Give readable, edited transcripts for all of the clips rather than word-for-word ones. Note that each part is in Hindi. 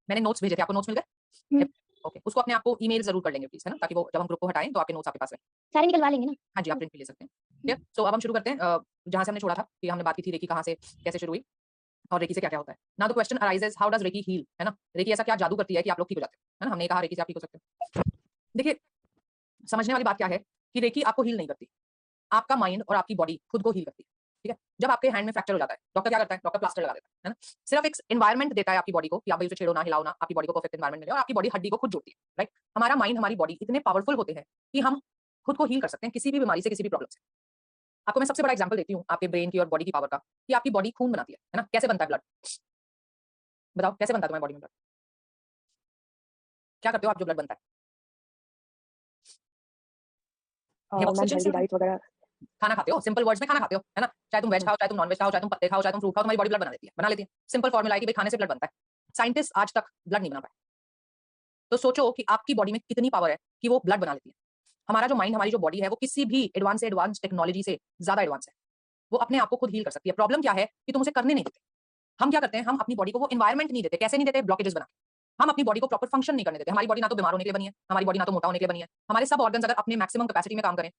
मैंने नोट्स भेजे थे, आपको नोट्स मिल हुँ। गए? ओके, उसको अपने आप को ईमेल ज़रूर कर लेंगे प्लीज़, है ना? ताकि वो जब हम ग्रुप को हटाएँ तो आपके नोट्स आपके पास रहें। सारे निकलवा लेंगे ना? हाँ जी, आप हुँ, प्रिंट भी ले सकते हैं। हुँ। क्लियर? सो अब हम शुरू करते हैं जहाँ से हमने छोड़ा था कि हमने बात की थी रेकी कहाँ से कैसे शुरू हुई और रेकी से क्या-क्या होता है। Now the question arises how does recce heal, है ना? रेकी ऐसा क्या जादू करती है कि आप लोग ठीक हो जाते हो, है ना? हमने कहा रेकी से आप ठीक हो सकते हो। देखिए, समझने वाली बात क्या है कि रेकी आपको हील नहीं करती। आपका माइंड और आपकी बॉडी खुद को हील करती है। ठीक है? जब आपके हैंड में फ्रैक्चर हो जाता है, डॉक्टर क्या करता है? डॉक्टर प्लास्टर लगा देता है ना? सिर्फ एक एनवायरनमेंट देता है आपकी बॉडी को कि आप भई उसे छेड़ो ना, हिलाओ ना, आपकी बॉडी को परफेक्ट एनवायरनमेंट मिले और आपकी बॉडी हड्डी को खुद जोड़ती है, राइट? हमारा माइंड, हमारी बॉडी इतने पावरफुल होते हैं कि हम खुद को हील कर सकते हैं किसी भी बीमारी से, किसी भी प्रॉब्लम से। आपको मैं सबसे बड़ा एग्जांपल देती हूँ आपके ब्रेन की और बॉडी की पावर का कि आपकी बॉडी खून बनाती है ना? कैसे बनता है ब्लड? बताओ कैसे बनता है तुम्हारी बॉडी में ब्लड? क्या करते हो आप जो ब्लड बनता है? मैम ऑक्सीजन से हेल्दी डाइट वगैरह। खाना खाते हो, सिंपल वर्ड्स में खाना खाते हो, है ना? चाहे तुम वेज हुँ, खाओ, चाहे तुम नॉन-वेज खाओ, चाहे तुम पत्ते खाओ, चाहे तुम फ्रूट खाओ, तुम्हारी बॉडी ब्लड बना देती है, बना लेती है। सिंपल फॉर्मूला है कि भई खाने से ब्लड बनता है। साइंटिस्ट आज तक ब्लड नहीं बना पाए। तो सोचो कि आपकी बॉडी में कितनी पावर है कि वो ब्लड बना लेती है। हमारा जो माइंड, हमारी जो बॉडी है, वो किसी भी एडवांस से एडवांस टेक्नोलॉजी से ज़्यादा एडवांस है। वो अपने आप को खुद हील कर सकती है। प्रॉब्लम क्या है कि तुम उसे करने नहीं देते। हम क्या करते हैं, हम अपनी बॉडी को वो एनवायरनमेंट नहीं देते। कैसे नहीं देते? ब्लॉकेजेस बना के। हम अपनी बॉडी को प्रॉपर फंक्शन नहीं करने देते। हमारी बॉडी ना तो बीमार होने के लिए बनी है, हमारी बॉडी ना तो मोटा होने के लिए बनी है। हमारे सब ऑर्गन्स अगर अपने मैक्सिमम कैपेसिटी में काम करें,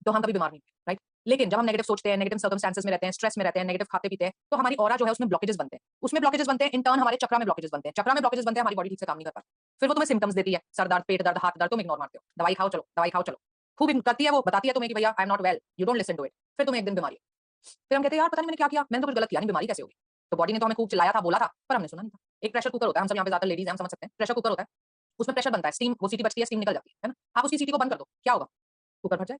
तो हम कभी बीमार नहीं होंगे, राइट? लेकिन जब हम नेगेटिव सोचते हैं, नेगेटिव सर्कमस्टेंसेस में रहते हैं, स्ट्रेस में रहते हैं, नेगेटिव खाते-पीते हैं, तो हमारी ऑरा जो है उसमें ब्लॉकेजेस बनते हैं। उसमें ब्लॉकेजेस बनते हैं, इन टर्न हमारे चक्रा में ब्लॉकेजेस बनते हैं। चक्रा में ब्लॉकेजेस बनते हैं, हमारी बॉडी ठीक से काम नहीं कर पाती। फिर वो तुम्हें सिम्पटम्स देती है, सर दर्द, पेट दर्द, हाथ दर्द, तुम इग्नोर मारते हो। दवाई खाओ चलो, दवाई खाओ चलो। खूब करती है वो, बताती है तुम्हें कि भैया I am not well, you don't listen to it. फिर तुम्हें एक दिन बीमारी है। फिर हम कहते हैं यार पता नहीं मैंने क्या किया? मैंने तो कुछ गलत किया नहीं, बीमारी कैसे हो गई? तो बॉडी ने तो हमें खूब चिल्लाया था, बोला था, पर हमने सुना नहीं था। एक प्रेशर कुकर होता है, हम सब यहाँ पे ज़्यादातर लेडीज़ हैं, हम समझ सकते हैं। प्रेशर कुकर होता है, उसमें प्रेशर बनता है, स्टीम वो सीटी बजती है, स्टीम निकल जाती है ना? आप उसकी सीटी को बंद कर दो, क्या होगा? कुकर फट जाए।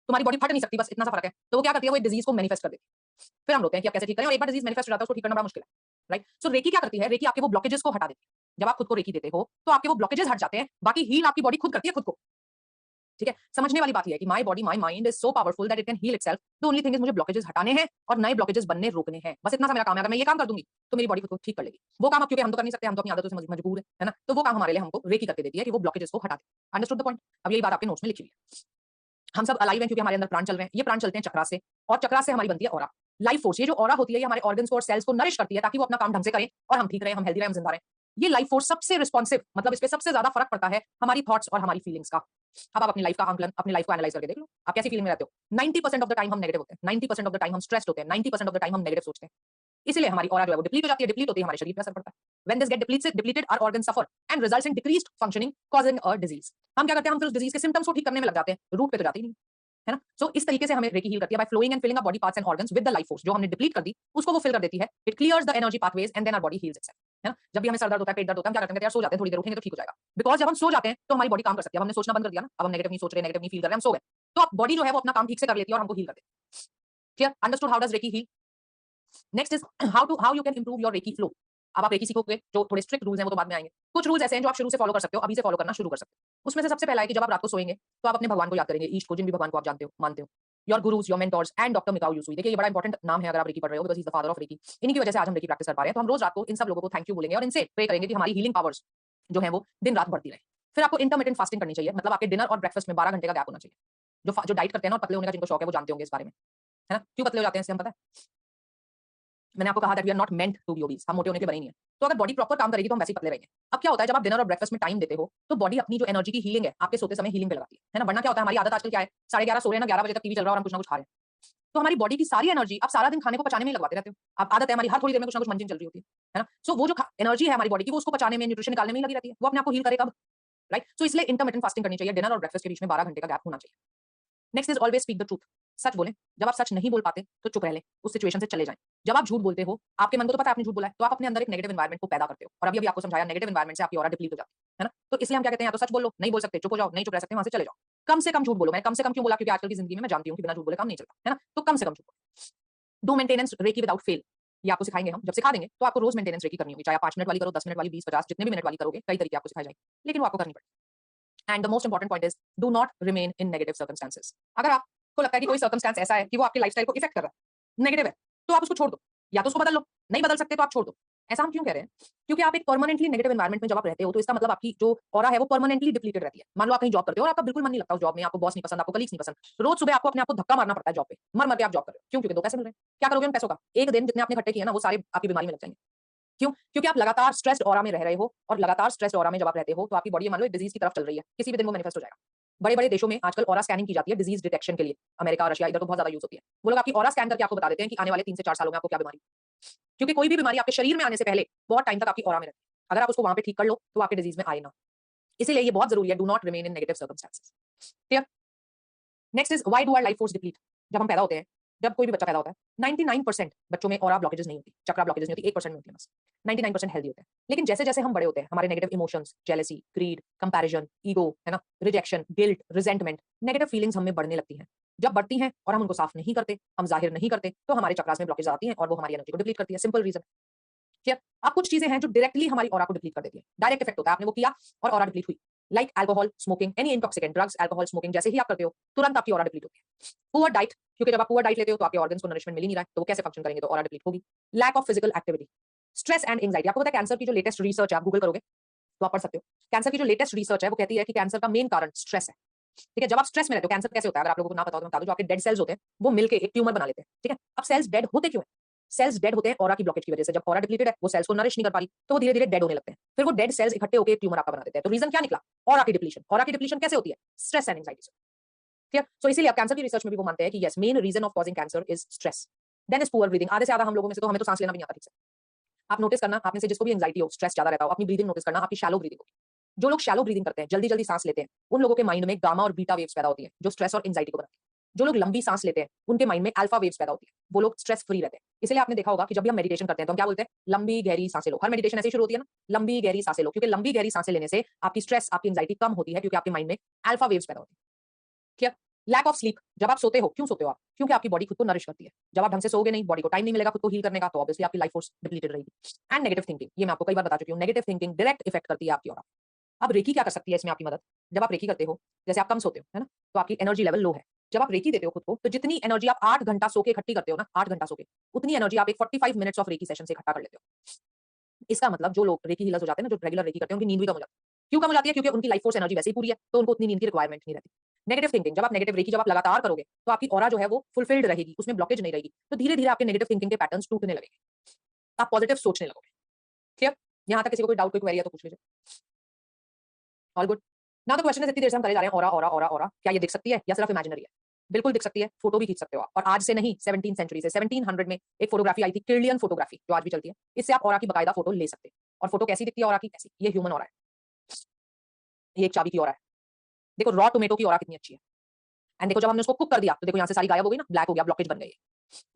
तुम्हारी बॉडी फट नहीं सकती, बस इतना सा फ़र्क है। तो वो क्या करती है, वो एक डिज़ीज़ को मैनिफेस्ट कर देती है। फिर हम रोते हैं कि अब कैसे ठीक करें और एक बार डिज़ीज़ मैनिफेस्ट हो जाता है, उसको ठीक करना बड़ा मुश्किल है, राइट? सो रेकी क्या करती है, रेकी आपके वो ब्लॉकेजेस को हटा देती है। जब आप खुद को रेकी देते हो, तो आपके वो ब्लॉकेजेस हट जाते हैं, बाकी हील आपकी बॉडी खुद करती है खुद को। ठीक है? समझने वाली बात ये है कि my body, my mind is so powerful that it can heal itself. The only thing is मुझे ब्लॉकेजेस हटाने हैं और नए ब्लॉकेजेस बनने रोकने हैं। बस इतना सा मेरा काम है। अगर मैं ये काम कर दूँगी, तो मेरी बॉडी खुद को ठीक कर लेगी। वो काम अब क्योंकि हम तो कर नहीं सकते, हम तो अपनी आदतों से मजबूर है ना? तो वो काम हमारे लिए हमको रेकी करके देती है कि वो ब्लॉकेजेस को हटा दे। Understood the point? अब यही बात आपके नोट्स में लिखी हुई है। हम सब अलाइव हैं क्योंकि हमारे अंदर प्राण चल रहे हैं। ये प्राण चलते हैं चक्रा से और चक्रा से हमारी बनती है ऑरा। लाइफ फोर्स, ये जो ऑरा होती है, ये हमारे ऑर्गन्स को और सेल्स को नरिश करती है ताकि वो अपना काम ढंग से करें और हम ठीक रहें, हम हेल्दी रहें, हम जिंदा रहें। ये लाइफ फोर्स सबसे रिस्पॉन्सिव, मतलब इस पे सबसे ज्यादा फर्क पड़ता है हमारी थॉट्स और हमारी फीलिंग्स का। अब आप अपनी लाइफ का आंकलन, अपनी लाइफ को एनालाइज करके देख लो, आप कैसी फीलिंग में रहते हो। 90% ऑफ द टाइम हम नेगेटिव होते हैं, 90% ऑफ द टाइम हम स्ट्रेस्ड होते हैं, 90% ऑफ द टाइम हम नेगेटिव सोचते हैं। इसलिए हमारी ऑरा जो है वो डिप्लीट हो जाती है, डिप्लीट होती है, हमारे शरीर पे असर पड़ता है। When this get depleted our organs suffer and results in decreased functioning causing a disease. हम क्या करते हैं, हम फिर उस डिजीज के सिम्पटम्स को ठीक करने में लग जाते हैं, रूट पे तो जाते ही नहीं, है ना? सो इस तरीके से हमें रेकी हील करती है by flowing and filling up body parts and organs with the life force. जो हमने डिप्लीट कर दी, उसको वो फिल कर देती है। It clears the energy pathways and then our body heals itself, है ना? जब भी हमें सर दर्द होता है, पेट दर्द होता है, हम क्या करते हैं, यार सो जाते हैं, थोड़ी देर उठेंगे तो ठीक हो जाएगा। बिकॉज़ जब हम सो जाते हैं, तो हमारी बॉडी काम कर सकती है। अब हमने सोचना बंद कर दिया ना, अब हम नेगेटिव नहीं सोच रहे, नेगेटिव नहीं फील कर रहे, हम सो गए। तो अब बॉडी जो है वो अपना काम ठीक से कर लेती है और हमको हील कर देती है। Clear? Understood how does recce heal? Next is how you can improve your Reiki flow. अब आप रेकी सीखोगे, जो थोड़े स्ट्रिक्ट रूल्स हैं वो तो बाद में आएंगे। कुछ रूल्स ऐसे हैं जो आप शुरू से फॉलो कर सकते हो, अभी से फॉलो करना शुरू कर सकते हो। उसमें से सबसे पहला है कि जब आप रात को सोएंगे, तो आप अपने भगवान को याद करेंगे, ईष्ट को, जिन भी भगवान को आप जानते हो, मानते हो। Your gurus, your mentors and doctor Mikao Usui. देखिए ये बड़ा इंपॉर्टेंट नाम है अगर आप रेकी पढ़ रहे हो, because he is the father of Reiki. इन्हीं की वजह से आज हम रेकी प्रैक्टिस कर पा रहे हैं। तो हम रोज रात को इन सब लोगों को थैंक यू बोलेंगे और इनसे प्रे करेंगे कि हमारी हीलिंग पावर्स जो है वो दिन रात बढ़ती रहे। फिर आपको इंटरमिटेंट फास्टिंग करनी चाहिए, मतलब आपके डिनर और ब्रेकफास्ट में 12 घंटे का गैप होना चाहिए। जो डाइट करते हैं ना और पतले होने का जिनको शौक है वो जानते होंगे इस बारे में, है ना? क्यों पतले हो जाते हैं इससे हम पता है? मैंने आपको कहा that we are not meant to be obese, हम मोटे होने के लिए बने नहीं है। तो अगर बॉडी प्रॉपर काम करेगी तो हम वैसे ही पतले रहेंगे। अब क्या होता है जब आप डिनर और ब्रेकफास्ट में टाइम देते हो, तो बॉडी अपनी जो एनर्जी की हीलिंग है, आपके सोते समय हीलिंग पे लगाती है ना? वरना क्या होता है, हमारी आदत आजकल क्या है, 11:30 सो रहे हैं ना, 11 बजे तक टीवी चल रहा है और हम कुछ ना कुछ खा रहे हैं। तो हमारी बॉडी की सारी एनर्जी आप सारा दिन खाने को पचाने में ही लगवाते रहते हो। अब आदत है हमारी, हर थोड़ी देर में कुछ ना कुछ मंजिल चल रही होती है ना? सो वो जो एनर्जी है हमारी बॉडी की, वो उसको पचाने में, न्यूट्रिशन निकालने में ही लगी रहती है। वो अपने आप को हील करे कब? राइट? सो इसलिए इंटरमिटेंट फास्टिंग करनी चाहिए, डिनर और ब्रेकफास्ट के बीच में 12 घंटे का गैप होना चाहिए। Next is always speak the truth. सच बोलें। जब आप सच नहीं बोल पाते तो चुप रह लें, उस सिचुएशन से चले जाएं। जब आप झूठ बोलते हो, आपके मन को तो पता है आपने झूठ बोला है, तो आप अपने अंदर एक नेगेटिव एनवायरनमेंट को पैदा करते हो। और अभी आपको समझाया, नेगेटिव एनवायरनमेंट से आपकी ऑरा डिप्लीट हो जाती है ना? तो इसलिए हम क्या कहते हैं, या तो सच बोल लो, नहीं बोल सकते चुप हो जाओ, नहीं चुप रह सकते वहां से चले जाओ। कम से कम झूठ बोलो। मैं कम से कम क्यों बोला, क्योंकि आजकल की जिंदगी में मैं जानती हूँ कि बिना झूठ बोले काम नहीं चलता, है ना? तो कम से कम झूठ बोलो। Do maintenance Reiki without fail. ये आपको सिखाएंगे हम। जब सिखा देंगे तो आपको रोज मेंटेनेंस रेकी करनी होगी, चाहे आप 5 मिनट वाली करो, 10 मिनट वाली, 20, 50, जितने भी मिनट वाली करोगे, कई तरीके आपको सिखाए जाएंगे, लेकिन वो आपको करनी पड़ेगी। And the most important point is do not remain in negative circumstances. अगर आपको लगता है कि कोई सर्कमस्टेंस ऐसा है कि वो आपके लाइफस्टाइल को इफेक्ट कर रहा है, नेगेटिव है, तो आप उसको छोड़ दो, या तो उसको बदल लो। नहीं बदल सकते तो आप छोड़ दो। ऐसा हम क्यों कह रहे हैं? क्योंकि आप एक परमानेंटली नेगेटिव एनवायरनमेंट में जब आप रहते हो, तो इसका मतलब आपकी जो ऑरा है वो परमानेंटली डिप्लीटेड रहती है। मान लो आप कहीं जॉब करते हो और आपका बिल्कुल मन नहीं लगता उस जॉब में, आपको बॉस नहीं पसंद, आपको कलीग्स नहीं पसंद। रोज सुबह आपको अपने आप को धक्का मारना पड़ता है जॉब पे, मर मर के आप जॉब कर रहे हो। क्यों? क्योंकि 2 पैसे मिल रहे हैं। क्या करोगे उन पैसों का? एक दिन जितने आपने इकट्ठे किए ना, वो सारे आपकी बीमारी में लग जाएंगे। क्यों? क्योंकि आप लगातार स्ट्रेस्ड ऑरा में रह रहे हो, और लगातार स्ट्रेस्ड ऑरा में जब आप रहते हो तो आपकी बॉडी मान लो एक डिजीज की तरफ चल रही है, किसी भी दिन वो मैनिफेस्ट हो जाएगा। बड़े-बड़े देशों में आजकल ऑरा स्कैनिंग की जाती है डिजीज डिटेक्शन के लिए। अमेरिका, रशिया, इधर तो बहुत ज्यादा यूज होती है। वो लोग आपकी ऑरा स्कैन करके आपको बता देते हैं कि आने वाले 3 से 4 सालों में आपको क्या बीमारी, क्योंकि कोई भी बीमारी आपके शरीर में आने से पहले बहुत टाइम तक आपकी ऑरा में रहती है। अगर आप उसको वहां पे ठीक कर लो तो आपके डिजीज में आए ना। इसीलिए ये बहुत जरूरी है, do not remain in negative circumstances. Clear? Next is why do our life force deplete. जब हम पैदा होते हैं, जब कोई भी बच्चा पैदा होता है, 99% बच्चों में ऑरा ब्लॉकेजेस नहीं होती, चक्रा ब्लॉकेजेस नहीं होती, 1% में होती है बस। 99% हेल्दी होते हैं। लेकिन जैसे जैसे हम बड़े होते हैं, हमारे negative emotions, jealousy, greed, comparison, ego, है ना, rejection, guilt, resentment, negative feelings हमें बढ़ने लगती हैं। जब बढ़ती हैं और हम उनको साफ नहीं करते, हम जाहिर नहीं करते, तो हमारे चक्रास में ब्लॉकेज आती हैं और वो हमारी एनर्जी को डिप्लीट करती है। Simple reason. ठीक है? अब कुछ चीजें हैं जो डायरेक्टली हमारी ऑरा को डिप्लीट कर देती है। डायरेक्ट इफेक्ट होता है, आपने वो किया और ऑरा डिप्लीट हुई। Like alcohol, smoking, any intoxicant, drugs, alcohol, smoking, जैसे ही आप करते हो तुरंत आपकी ऑरा डिप्लीट होती है। पुअर डाइट, क्योंकि जब आप पुअर डाइट लेते हो तो आपके ऑर्गन्स को नरिशमेंट मिल ही नहीं रहा है, तो वो कैसे फंक्शन करेंगे, तो ऑरा डिप्लीट होगी। Lack of physical activity, stress and anxiety. आपको पता है कैंसर की जो लेटेस्ट रिसर्च है, आप गूगल करोगे तो आप पढ़ सकते हो। कैंसर की जो लेटेस्ट रिसर्च है वो कहती है कि कैंसर का मेन कारण स्ट्रेस है। ठीक है? जब आप स्ट्रेस में रहते हो, कैंसर कैसे होता है, अगर आप लोगों को ना पता हो तो मैं बता दूं, जो आपके डेड सेल्स होते हैं वो मिलके एक ट्यूमर बना लेते हैं। ठीक है? अब सेल्स डेड होते क्यों हैं? सेल्स डेड होते हैं ऑरा की ब्लॉकेज की वजह से। जब ऑरा डिप्लीटेड है, वो सेल्स को नरिश नहीं कर पा रही, तो वो धीरे धीरे डेड होने लगते हैं। फिर वो डेड सेल्स इकट्ठे होकर एक ट्यूमर आपका बना देते हैं। तो रीजन क्या निकला? ऑरा की डिप्लीशन। ऑरा की डिप्लीशन कैसे होती है? स्ट्रेस एंड एंजाइटी से। ठीक है? सो इसीलिए अब कैंसर की रिसर्च में भी वो मानते हैं कि yes, main reason of causing cancer is stress. Then is poor breathing. आधे से ज्यादा हम लोगों में से तो हमें तो सांस लेना भी नहीं आता ठीक से। आप नोटिस करना, आप में से जिसको भी एंजाइटी हो, स्ट्रेस ज्यादा रहता हो, अपनी ब्रीदिंग नोटिस करना, आपकी शैलो ब्रीदिंग होगी। जो लोग शैलो ब्रीदिंग करते हैं, जल्दी जल्दी सांस लेते हैं, उन लोगों के माइंड में गामा और बीटा वेव्स पैदा होती हैं, जो स्ट्रेस और एंजाइटी को बनाती है। जो लोग लंबी सांस लेते हैं, उनके माइंड में अल्फा वेव्स पैदा होती है, वो लोग स्ट्रेस फ्री रहते हैं। इसलिए आपने देखा होगा कि जब भी हम मेडिटेशन करते हैं तो हम क्या बोलते हैं? लंबी गहरी सांसें लो। हर मेडिटेशन ऐसे शुरू होती है ना, लंबी गहरी सांसें लो, क्योंकि लंबी गहरी सांसें लेने से आपकी स्ट्रेस, आपकी एंजाइटी कम होती है, क्योंकि आपके माइंड में अल्फा वेव्स पैदा होती है। ठीक है? लैक ऑफ स्लीप, जब आप सोते हो, क्यों सोते हो आप? क्योंकि आपकी बॉडी खुद को नरिश करती है। जब आप ढंग से सोओगे नहीं, बॉडी को टाइम नहीं मिलेगा खुद को हील करने का, तो ऑब्वियसली आपकी लाइफ फोर्स डिप्लीटेड रहेगी। एंड नेगेटिव थिंकिंग, ये मैं आपको कई बार बता चुकी हूँ, नेगेटिव थिंकिंग डायरेक्ट इफेक्ट करती है आपकी ऑरा। अब रेकी क्या कर सकती है इसमें आपकी मदद? जब आप रेकी करते हो, जैसे आप कम सोते हो, है ना, तो आपकी एनर्जी लेवल लो है। जब आप रेकी देते हो खुद को, तो जितनी एनर्जी आप 8 घंटा सो के इकट्ठी करते हो ना, 8 घंटा सो के, उतनी एनर्जी आप एक 45 मिनट्स ऑफ रेकी सेशन से इकट्ठा कर लेते हो। इसका मतलब जो लोग रेकी हीलर्स हो जाते हैं ना, जो रेगुलर रेकी करते हैं, उनकी नींद भी कम हो जाती है। क्यों कम हो जाती है? क्योंकि उनकी लाइफ फोर्स एनर्जी वैसे ही पूरी है, तो उनको उतनी नींद की रिक्वायरमेंट नहीं रहती। नेगेटिव थिंकिंग, जब आप नेगेटिव रेकी जब आप लगातार करोगे, तो आपकी ऑरा जो है वो फुलफिल्ड रहेगी, उसमें ब्लॉकेज नहीं रहेगी, तो धीरे धीरे आपके नेगेटिव थिंकिंग के पैटर्न्स टूटने लगेंगे, आप पॉजिटिव सोचने लगोगे। क्लियर? यहाँ तक किसी को कोई डाउट, कोई क्वेरी है तो पूछ लीजिए। All good. Now the question is, इतनी देर से हम करे जा रहे हैं ऑरा ऑरा ऑरा ऑरा, क्या ये दिख सकती है या सिर्फ इमेजिनरी है? बिल्कुल दिख सकती है, फोटो भी खींच सकते हो आप। और आज से नहीं, 17th सेंचुरी से, 1700 में एक फोटोग्राफी आई थी, किर्लियन फोटोग्राफी, जो आज भी चलती है। इससे आप ऑरा की बकायदा फोटो ले सकते हैं। और फोटो कैसी दिखती है ऑरा की? कैसी? ये ह्यूमन ऑरा है, ये एक चाबी की ऑरा है। देखो रॉ टोमेटो की ऑरा कितनी अच्छी है। एंड देखो जब हमने उसको कुक कर दिया, तो देखो यहाँ से सारी गायब हो गई ना, ब्लैक हो गया, ब्लॉकेज बन गई।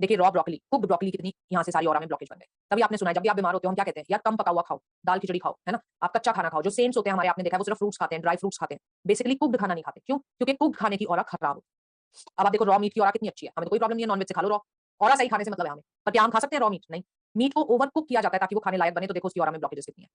देखिए रॉ ब्रोकली, कुक्ड ब्रोकली कितनी यहाँ से सारी ऑरा में ब्लॉकेज बन गए। तभी आपने सुना है जब भी आप बीमार होते हो हम क्या कहते हैं? यार कम पका हुआ खाओ, दाल खिचड़ी खाओ, है ना, आप कच्चा खाना खाओ। जो सेंट्स होते हैं हमारे, आपने देखा है वो सिर्फ फ्रूट्स खाते हैं, ड्राई फ्रूट्स खाते हैं, बेसिकली कुक्ड खाना नहीं खाते। क्यों? क्योंकि कुक्ड खाने की ऑरा खराब होती है। अब आप देखो रॉ मीट की ऑरा कितनी अच्छी है, हमें तो कोई प्रॉब्लम नहीं है, नॉनवेज से खा लो रॉ, ऑरा सही खाने से मतलब है हमें। पर क्या हम खा सकते हैं रॉ मीट? नहीं। मीट को ओवर कुक किया जाता है ताकि वो खाने लायक बने, तो देखो उसकी ऑरा में ब्लॉकेजेस कितनी है।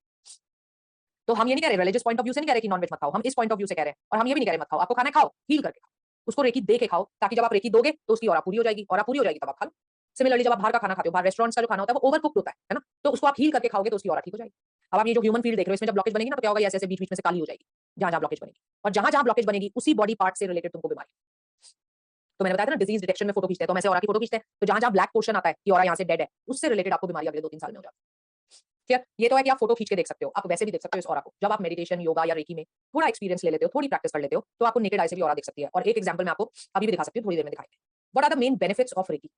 तो हम ये नहीं कह रहे, रिलीजियस पॉइंट ऑफ व्यू से नहीं कह रहे कि नॉनवेज मत खाओ, हम इस पॉइंट ऑफ व्यू से कह रहे हैं। और हम ये भी नहीं कह रहे मत खाओ, आपको खाना है खाओ, हील करके खाओ, उसको रेकी दे के खाओ, ताकि जब आप रेकी दोगे तो उसकी ऑरा पूरी हो जाएगी, ऑरा पूरी हो जाएगी तब आप खा लो। सिमिलरली जब आप बाहर का खाना खाते हो, बाहर रेस्टोरेंट्स का जो खाना होता है वो ओवर कुक्ड होता है ना, तो उसको आप हील करके खाओगे तो उसकी ऑरा ठीक हो जाएगी। अब आप ये जो ह्यूमन फील्ड देख रहे हो, इसमें जब ब्लॉकेज बनेगी ना, तो क्या होगा? ऐसे ऐसे बीच बीच में से काली हो जाएगी, जहां जहां ब्लॉकेज बनेगी। और जहां जहां ब्लॉकेज बनेगी उसी बॉडी पार्ट से रिलेटेड तुमको बीमारी। तो मैंने बताया था ना, डिजीज डिटेक्शन में फोटो खींचते हैं, तो हम ऐसे ऑरा की फोटो खींचते हैं, तो जहां जहां ब्लैक पोर्शन आता है कि ऑरा यहाँ से डेड है, उससे रिलेटेड आपको बीमारी अगले 2-3 साल में हो जाती है। ठीक, ये तो है कि आप फोटो खींच के देख सकते हो, आप वैसे भी देख सकते हो इस ऑरा को। जब आप मेडिटेशन, योगा या रेकी में थोड़ा एक्सपीरियंस ले लेते हो, थोड़ी प्रैक्टिस कर लेते हो, तो आपको नेकेड आई से भी ऑरा दिख सकती है। और एक एग्जांपल मैं आपको अभी भी दिखा सकती हूँ, थोड़ी देर में दिखाएंगे। What are the main benefits of reiki?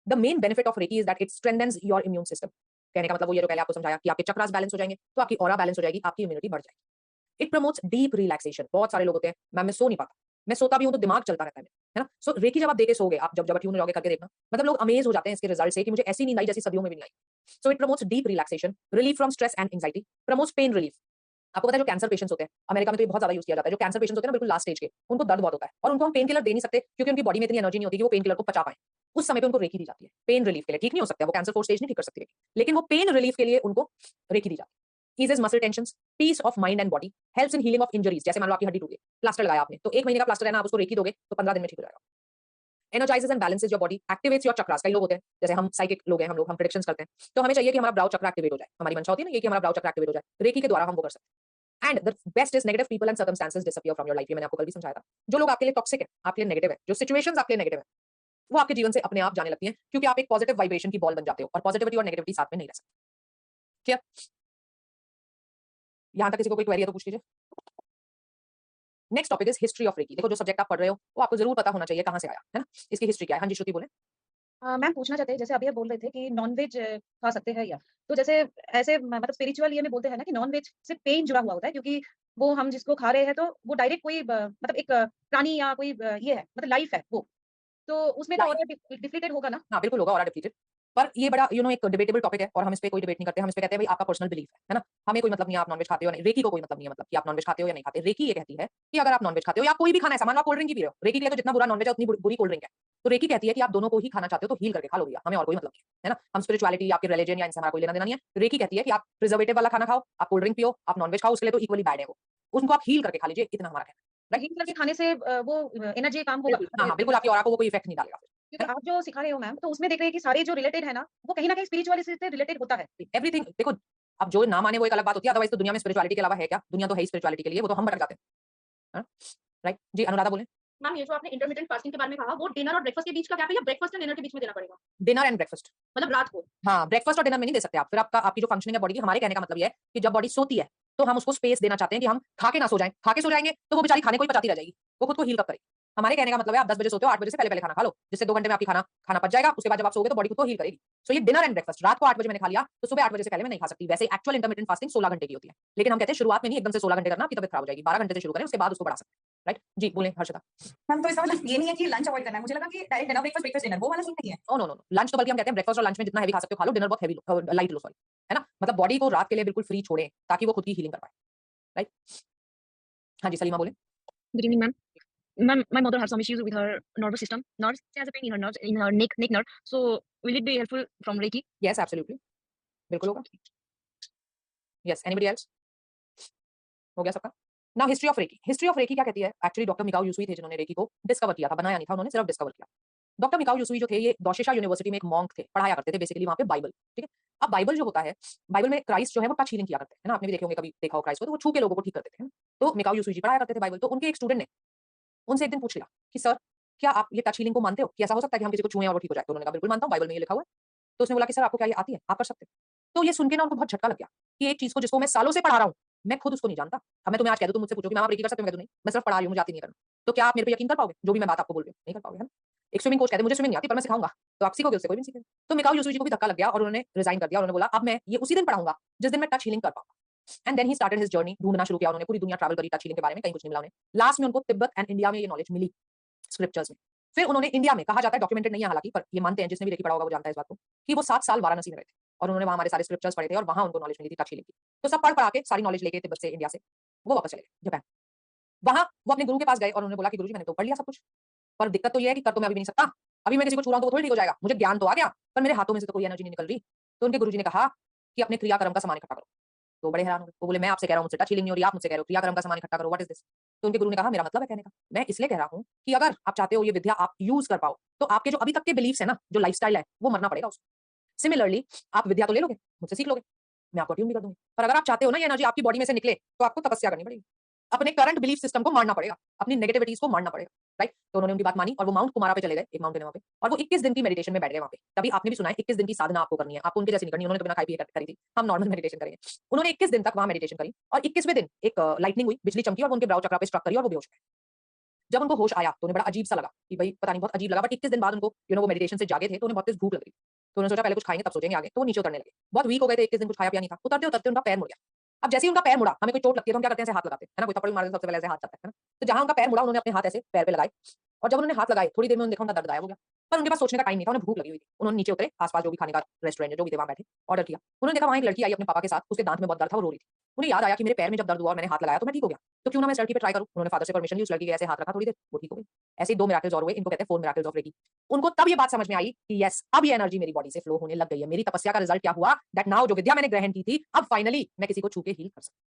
The main benefit of reiki is that it strengthens your immune system. कहने का मतलब वो ये जो पहले आपको समझाया कि आपके चक्रास बैलेंस हो जाएंगे, तो आपकी ऑरा बैलेंस हो जाएगी, आपकी इम्यूनिटी बढ़ जाएगी। It promotes deep relaxation. बहुत सारे लोग होते हैं, मैम मैं सो नहीं पाता, मैं सोता भी हूं तो दिमाग चलता रहता है ना। सो रेकी जब आप देके सोगे, आप जब ट्यून जाओगे करके देखना, मतलब लोग अमेज हो जाते हैं इसके रिजल्ट से कि मुझे ऐसी नींद आई जैसी सदियों में भी नहीं आई। So it promotes deep relaxation, relief from stress and anxiety, promotes pain relief. आपको पता है जो कैंसर पेशेंट्स होते हैं, अमेरिका में तो ये बहुत ज्यादा यूज किया जाता है, जो कैंसर पेशेंट्स होते हैं ना, बिल्कुल लास्ट स्टेज के, उनको दर्द बहुत होता है और उनको हम पेन किलर दे नहीं सकते, क्योंकि उनकी बॉडी में इतनी एनर्जी नहीं होती कि वो पेन किलर को पचा पाए। उस समय पे उनको रेकी दी जाती है पेन रिलीफ के लिए। ठीक नहीं हो सकता, वो कैंसर 4 स्टेज नहीं ठीक कर सकती, लेकिन वो पेन रिलीफ के लिए उनको रेकी दी जाती है। Eases muscle tensions, peace of mind and body, helps in healing of injuries. जैसे मान लो आपकी हड्डी टूट गई, प्लास्टर लगाया आपने, तो 1 महीने का प्लास्टर है ना, आप उसको रेकी दोगे तो 15 दिन में ठीक हो जाएगा। Energises and balances your body, activates your chakras. कई लोग होते हैं, जैसे हम साइकिक लोग हैं, हम प्रेडिक्शंस करते हैं, तो हमें चाहिए कि हमारा ब्राउ चक्र एक्टिवेट हो जाए, हमारी मंशा होती है ना ये कि हमारा ब्राउ चक्र एक्टिवेट हो जाए, रेकी के द्वारा हम वो कर सकते हैं। And the best is negative people and circumstances disappear from your life. ये मैंने आपको कल भी समझाया था। जो लोग आपके लिए टॉक्सिक है, आपके लिए नेगेटिव है, जो सिचुएशंस आपके लिए नेगेटिव है, वो आपके जीवन से अपने आप जाने लगती हैं, क्योंकि आप एक पॉजिटिव वाइब्रेशन की बॉल बन जाते हो, और पॉजिटिविटी और नेगेटिविटी साथ में नहीं रह सकती। क्या यहाँ तक किसी को कोई क्वेरी है तो पूछ लीजिए। Next topic is history of Reiki. देखो जो सब्जेक्ट आप पढ़ रहे हो वो आपको जरूर पता होना चाहिए कहाँ से आया है ना, इसकी हिस्ट्री क्या है। हाँ जी श्रुति बोले। मैम पूछना चाहते हैं जैसे अभी आप बोल रहे थे कि नॉन-वेज खा सकते हैं या तो जैसे ऐसे मतलब स्पिरिचुअल ये में बोलते हैं ना कि नॉन-वेज से पेन जुड़ा हुआ होता है क्योंकि वो हम जिसको खा रहे हैं तो वो डायरेक्ट कोई मतलब एक प्राणी या कोई ये है मतलब लाइफ है वो। तो उसमें तो ऑरा डिप्लीटेड होगा ना? हाँ बिल्कुल होगा ऑरा डिप्लीटेड। पर ये बड़ा एक डिबेटेबल टॉपिक है और हम इस पे कोई डिबेट नहीं करते। हम इस पे कहते हैं भाई आपका पर्सनल बिलीफ है ना। हमें कोई मतलब नहीं है आप नॉनवेज खाते हो या नहीं। रेकी को कोई मतलब नहीं है मतलब कि आप नॉनवेज खाते हो या नहीं खाते। रेकी ये कहती है कि अगर आप नॉनवेज खाते हो या कोई भी खाना है, सामान आप कोल्ड ड्रिंक ही पी रहे हो, रेकी के लिए तो जितना बुरा नॉनवेज है उतनी बुरी कोल्ड ड्रिंक है। तो रेकी कहती है कि आप दोनों को ही खाना चाहते हो तो हील करके खा लो भैया, हमें और कोई मतलब नहीं है ना। हम स्पिरिचुअलिटी आपके रिलीजन या इनसे हमारा कोई लेना देना नहीं है। रेकी कहती है कि आप प्रिजर्वेटिव वाला खाना खाओ, आप कोल्ड ड्रिंक पियो, आप नॉनवेज खाओ, उसके लिए तो इक्वली बैड है वो। उनको आप हील करके खा लीजिए, इतना हमारा कहना है। हील करके खाने से वो एनर्जी काम होगा। बिल्कुल, हाँ, हाँ, बिल्कुल आपकी ऑरा को वो कोई इफेक्ट नहीं डालेगा। क्योंकि आप जो सिखा रहे हो मैम तो उसमें देख रहे हैं कि सारे जो रिलेटेड है ना वो कहीं न कहीं स्पिरिचुअलिटी से रिलेटेड होता है। एवरीथिंग देखो, अब जो ना माने वो एक अलग बात होती है, अदरवाइज तो दुनिया में स्पिरिचुअलिटी के अलावा है क्या? दुनिया तो है ही स्पिरिचुअलिटी के लिए, वो तो हम भटक जाते हैं। राइट? जी अनुराधा बोलें। मैम ये जो आपने इंटरमिटेंट फास्टिंग के बारे में कहा वो डिनर और ब्रेकफास्ट के बीच का गैप है या ब्रेकफास्ट और डिनर के बीच में देना पड़ेगा? Dinner and breakfast. मतलब रात को? हाँ, ब्रेकफास्ट और डिनर में नहीं दे सकते आप। फिर आपकी जो फंक्शनिंग है बॉडी की, हमारे कहने का मतलब ये है कि जब बॉडी सोती है, तो हम उसको स्पेस देना चाहते हैं कि हम खा के ना सो जाएँ। खा के सो जाएँगे, तो वो बेचारी खाने को ही पचाती रह जाएगी। वो खुद को हील कब करेगी? हमारे कहने का मतलब है आप 10 बजे सोते हो, 8 बजे से पहले-पहले खाना खा लो, जिससे 2 घंटे में आपकी खाना पच जाएगा। उसके बाद जब आप सोओगे तो बॉडी खुद को हील करेगी। सो ये डिनर एंड ब्रेकफास्ट रात को 8 बजे मैंने खा लिया, तो सुबह 8 बजे से पहले मैं नहीं खा सकती। वैसे एक्चुअल इंटरमिटेंट फास्टिंग 16 घंटे की होती है। लेकिन हम कहते हैं शुरुआत में नहीं एकदम से 16 घंटे करना, आपकी तबीयत खराब हो जाएगी। 12 घंटे से शुरू करें, उसके बाद उसको बढ़ा सकते हैं। राइट? जी, बोलें हर्षिता। मैम तो इसका मतलब ये नहीं है कि लंच अवॉइड करना है। मुझे लगा कि डायरेक्ट डिनर ब्रेकफास्ट डिनर वो वाला सीन नहीं है। No, no, no, no. Lunch तो बल्कि हम कहते हैं ब्रेकफास्ट और लंच में जितना हेवी खा सकते हो खा लो, डिनर बहुत हेवी लो, लाइट लो सॉरी। है ना? मतलब बॉडी को रात के लिए बिल्कुल फ्री छोड़ें, ताकि वो खुद की हीलिंग कर पाए। राइट? हाँ जी, सलीमा बोलें। Good evening, ma'am. Ma'am, my mother has some issues with her nervous system. Nerves, she has a pain in her nerves, in her neck nerve. So, will it be helpful from Reiki? Yes absolutely, बिल्कुल होगा। Yes, anybody else? हो गया सबका? Now history of Reiki. History of Reiki क्या कहती है? एक्चुअली डॉक्टर मिकाओ यूसुई थे जिन्होंने रेकी को डिस्कवर किया था, बनाया नहीं था उन्होंने, सिर्फ डिस्कवर किया। डॉक्टर मिकाओ यूसुई जो थे ये दोशेशा यूनिवर्सिटी में एक मॉन्क थे, पढ़ाया करते थे बेसिकली वहाँ पे बाइबल, ठीक है? अब बाइबल जो होता है, बाइबल में क्राइस्ट जो है वो टच हीलिंग किया करते हैं, है ना? आपने भी देखे होंगे कभी देखा हो क्राइस्ट को, तो वो छू के लोगों को ठीक करते थे, है ना? तो मिकाओ यूसुई जी पढ़ाया करते थे बाइबल, तो उनके एक स्टूडेंट ने उनसे एक दिन पूछ लिया कि सर क्या आप ये टच हीलिंग को मानते हो कि ऐसा हो सकता है कि हम किसी को छुएँ और वो ठीक हो जाए? तो उन्होंने कहा बिल्कुल मानता हूँ, बाइबल में ये लिखा हुआ है। तो उसने बोला कि सर आपको क्या ये आती है? आप कर सकते हो? तो ये सुन के ना उनको बहुत झटका लग गया कि एक चीज़ को जिसको मैं सालों से पढ़ा रहा हूँ, मैं खुद उसको नहीं जानता। अब मैं तुम्हें आज कह दूँ, तुम मुझसे पूछो कि मैम आप रेकी कर सकते हो? मैं कह दूँ नहीं, मैं सिर्फ पढ़ा रही हूँ, मुझे आती नहीं है करना। तो क्या आप मेरे पे यकीन कर पाओगे? जो भी मैं बात आपको बोल रही हूँ, नहीं कर पाओगे, है ना? एक स्विमिंग कोच कहते हैं मुझे स्विमिंग नहीं आती पर मैं सिखाऊँगा, तो आप सीखोगे उससे, कोई भी नहीं सीखेगा। तो मिकाओ यूसुई जी को भी धक्का लग गया और उन्होंने रिज़ाइन कर दिया और उन्होंने बोला अब मैं ये उसी दिन पढ़ाऊँगा जिस दिन मैं टच हीलिंग कर पाऊँगा। And then he started his journey, ढूँढना शुरू किया उन्होंने, पूरी दुनिया ट्रैवल करी टच हीलिंग के बारे में, कहीं कुछ नहीं मिला उन्हें। लास्ट में उनको तिब्बत एंड इंडिया में ये नॉलेज मिली स्क्रिप्चर्स में। फिर उन्होंने इंडिया में, कहा जाता है डॉक्यूमेंटेड नहीं है हालाँकि, पर ये मानते हैं जिसने भी रेकी पढ़ा होगा वो जानता है इस बात को, कि वो 7 साल वाराणसी में रहे थे और उन्होंने वहाँ हमारे सारे स्क्रिप्चर्स पढ़े थे और वहाँ उनको नॉलेज मिली थी टच हीलिंग की। तो सब पढ़ के सारी नॉलेज लेके तिब्बत से, इंडिया से वो वापस चले गए जापान। वहाँ वो अपने गुरु के पास गए और उन्होंने बोला कि गुरुजी मैंने तो पढ़ लिया सब कुछ, पर दिक्कत तो ये है कि कर तो मैं अभी भी नहीं सकता। अभी मैं किसी को छू रहा हूँ तो वो थोड़ी ठीक हो जाएगा। मुझे ज्ञान तो आ गया, पर मेरे हाथों में से तो कोई एनर्जी नहीं निकल रही। तो उनके गुरुजी ने कहा कि अपने क्रियाकर्म का सामान इकट्ठा करो। तो बड़े हैरान हो गए। वो बोले मैं आपसे कह रहा हूँ मुझसे टच हीलिंग नहीं हो रही, आप मुझसे कह रहे हो क्रियाकर्म का सामान इकट्ठा करो, व्हाट इज दिस? तो उनके गुरु ने कहा मेरा मतलब है कहने का, मैं इसलिए कह रहा हूँ कि अगर आप चाहते हो ये विद्या आप यूज कर पाओ, तो आपके जो अभी तक के बिलीफ्स है ना, जो लाइफस्टाइल है, वो मरना पड़ेगा उसको। सिमिलरली आप विद्या तो ले लोगे, मुझसे सीख लोगे, मैं आपको ट्यून भी कर दूंगी, पर अगर आप चाहते हो ना ये एनर्जी आपकी बॉडी में से निकले, तो आपको तपस्या करनी पड़ेगी। अपने करंट बिलीफ सिस्टम को मारना पड़ेगा, अपनी नेगेटिविटीज को मारना पड़ेगा, राइट? तो उन्होंने उनकी बात मानी और वो माउंट कुमारा पे चले गए, एक माउंटेन है वहाँ पे, और वो 21 दिन की मेडिटेशन में बैठ गए वहाँ पे। तभी आपने भी सुना है 21 दिन की साधना आपको करनी है, आपको उनके जैसी नहीं करनी, उन्होंने तो बिना खाई पिए करी थी, हम नॉर्मल मेडिटेशन करेंगे। उन्होंने 21 दिन तक वहाँ मेडिटेशन करी और 21वें दिन एक लाइटनिंग हुई, बिजली चमकी और वो उनके ब्राउ चक्रा पे स्ट्रक करी और वो बेहोश हो गए। जब उनको होश आया तो उन्हें बड़ा अजीब सा लगा कि भाई पता नहीं बहुत अजीब लगा, बट 21 दिन बाद उनको वो मेडिटेशन से जागे थे तो उन्हें बहुत तेज भूख लग रही। तो उन्होंने सोचा पहले कुछ खाएंगे तब सोचेंगे आगे, तो वो नीचे उतरने लगे। बहुत वीक हो गए थे, 21 दिन कुछ खाया पिया नहीं था। उतरते उतरते उनका पैर मुड़ गया। अब जैसे ही उनका पैर मुड़ा, हमें कोई चोट लगती है तो हम क्या करते हैं, ऐसे हाथ लगाते हैं, है ना? कोई थप्पड़ भी मार दे तो सबसे पहले ऐसे हाथ जाता है ना? तो जहाँ उनका पैर मुड़ा उन्होंने अपने हाथ ऐसे पैर पे लगाए और जब उन्होंने हाथ लगाए थोड़ी देर में उन्होंने देखा उनका दर्द गायब हो गया। पर उनके पास सोचने का टाइम नहीं था, उन्हें भूख लगी हुई थी। उन्होंने नीचे उतरे, आस-पास जो भी खाने का रेस्टोरेंट है जो भी थे वहाँ बैठे, ऑर्डर किया। उन्होंने देखा वहाँ एक लड़की आई अपने पापा के साथ, उसके दांत में बहुत दर्द था, वो रो रही थी। उन्हें याद आया कि मेरे पैर में जब दर्द हुआ और मैंने हाथ लगाया तो मैं ठीक हो गया, तो क्यों ना मैं इस लड़की पे ट्राई करूँ? उन्होंने फादर से परमिशन ली, उस लड़की के ऐसे हाथ रखा थोड़ी देर, वो ठीक हो गई। ऐसे ही 2 मिरेकल्स और हुए, इनको कहते हैं 4 मिरेकल्स ऑफ रेकी। उनको तब ये बात समझ में आई कि यस अब ये एनर्जी मेरी बॉडी से फ्लो होने लग गई है। मेरी तपस्या का रिजल्ट क्या हुआ, दैट नाउ जो विद्या मैंने ग्रहण की थी, अब फाइनली मैं किसी को छू के हील कर सकती हूँ।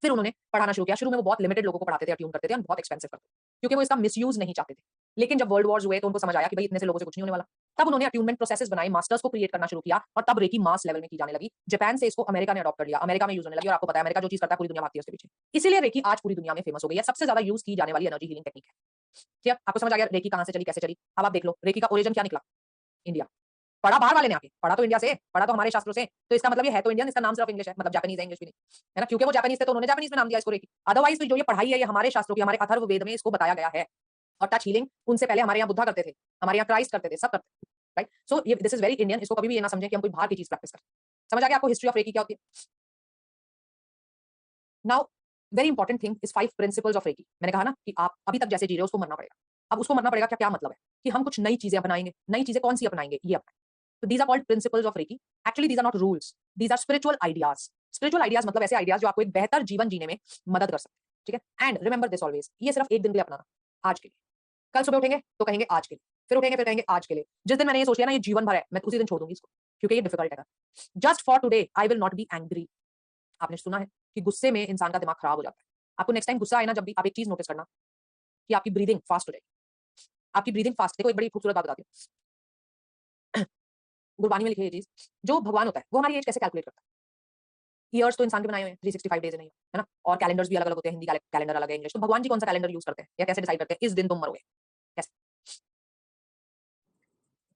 फिर उन्होंने पढ़ाना शुरू किया। शुरू में वो बहुत लिमिटेड लोगों को पढ़ाते थे, ट्यून करते थे और बहुत एक्सपेंसिव करते थे, क्योंकि वो इसका मिसयूज नहीं चाहते थे। लेकिन जब वर्ल्ड वॉर्स हुए तो उनको समझ आया कि भाई इतने से लोगों से कुछ नहीं होने वाला। तब उन्होंने अट्यूनमेंट प्रोसेसेस बनाए, मास्टर्स को क्रिएट करना शुरू किया और तब रेकी मास लेवल में की जाने लगी। जापान से इसको अमेरिका ने अडॉप्ट कर लिया, अमेरिका में यूज होने लगी और आपको पता है अमेरिका जो चीज करता है पूरी दुनिया भागती है उसके पीछे। इसीलिए रेकी आज पूरी दुनिया में फेमस हो गई है, सबसे ज्यादा यूज की जाने वाली एनर्जी हीलिंग टेक्निक है। ठीक है, आपको समझ आ गया रेकी कहां से चली, कैसे चली? अब आप देख लो रेकी का ओरिजिन क्या निकला, इंडिया। पढ़ा बाहर वाले ने आके, पढ़ा तो इंडिया से, पढ़ा तो हमारे शास्त्रों से, तो इसका मतलब ये है तो इंडियन, इसका नाम सिर्फ इंग्लिश है, मतलब जापानीज है, इंग्लिश भी नहीं है ना, क्योंकि वो जापानीज थे तो उन्होंने जापानीज में नाम दिया इसको रेकी। अदरवाइज तो जो ये पढ़ाई है ये हमारे शास्त्रों की, हमारे अथर्ववेद में इसको बताया गया है। और टच हीलिंग उनसे पहले हमारे यहाँ बुद्धा करते थे, हमारे यहाँ क्राइस्ट करते थे, सब करते थे, राइट। सो ये दिस इज वेरी इंडियन, इसको कभी भी ये ना समझें कि हम कोई बाहर की चीज प्रैक्टिस करते हैं। समझ आ गया आपको हिस्ट्री ऑफ रेकी क्या होती है? Now very important thing is 5 principles of Reiki. मैंने कहा ना कि आप अभी तक जैसे जी रहे हो उसको मरना पड़ेगा। अब उसको मरना पड़ेगा क्या मतलब है कि हम कुछ नई चीजें अपनाएंगे। नई चीजें कौन सी अपनाएंगे? ये अपनाएंगे। तो these are called principles of Reiki. Actually these are not rules, these are spiritual ideas. Spiritual ideas मतलब ऐसे आइडियाज जो आपको एक बेहतर जीवन जीने में मदद कर सकते हैं, ठीक है। एंड रिमेंबर दिस ऑलवेज, ये सिर्फ एक दिन के लिए अपनाना, आज के लिए। कल सुबह उठेंगे तो कहेंगे आज के लिए, फिर उठेंगे फिर कहेंगे आज के लिए। जिस दिन मैंने ये सोच लिया ना ये जीवन भर है, मैं उसी दिन छोड़ दूंगी इसको, क्योंकि ये डिफिकल्ट है। Just for today I will not be angry. आपने सुना है कि गुस्से में इंसान का दिमाग खराब हो जाता है। आपको नेक्स्ट टाइम गुस्सा आए ना, जब भी आप एक चीज नोटिस करना कि आपकी ब्रीदिंग फास्ट हो जाएगी। आपकी ब्रीदिंग फास्ट, देखो एक बड़ी खूबसूरत बात बताती हूँ। गुरबानी में लिखी है ये चीज, जो भगवान होता है वो हमारी एज कैसे कैलकुलेट करता है। ईयर्स तो इंसान के बनाए हुए हैं, 365 डेज नहीं है ना, और कैलेंडर्स भी अलग अलग होते हैं, हिंदी कैलेंडर अलग है, इंग्लिश। तो भगवान जी कौन सा कैलेंडर यूज करते हैं या कैसे डिसाइड करते हैं इस दिन तुम मरोगे? कैसे?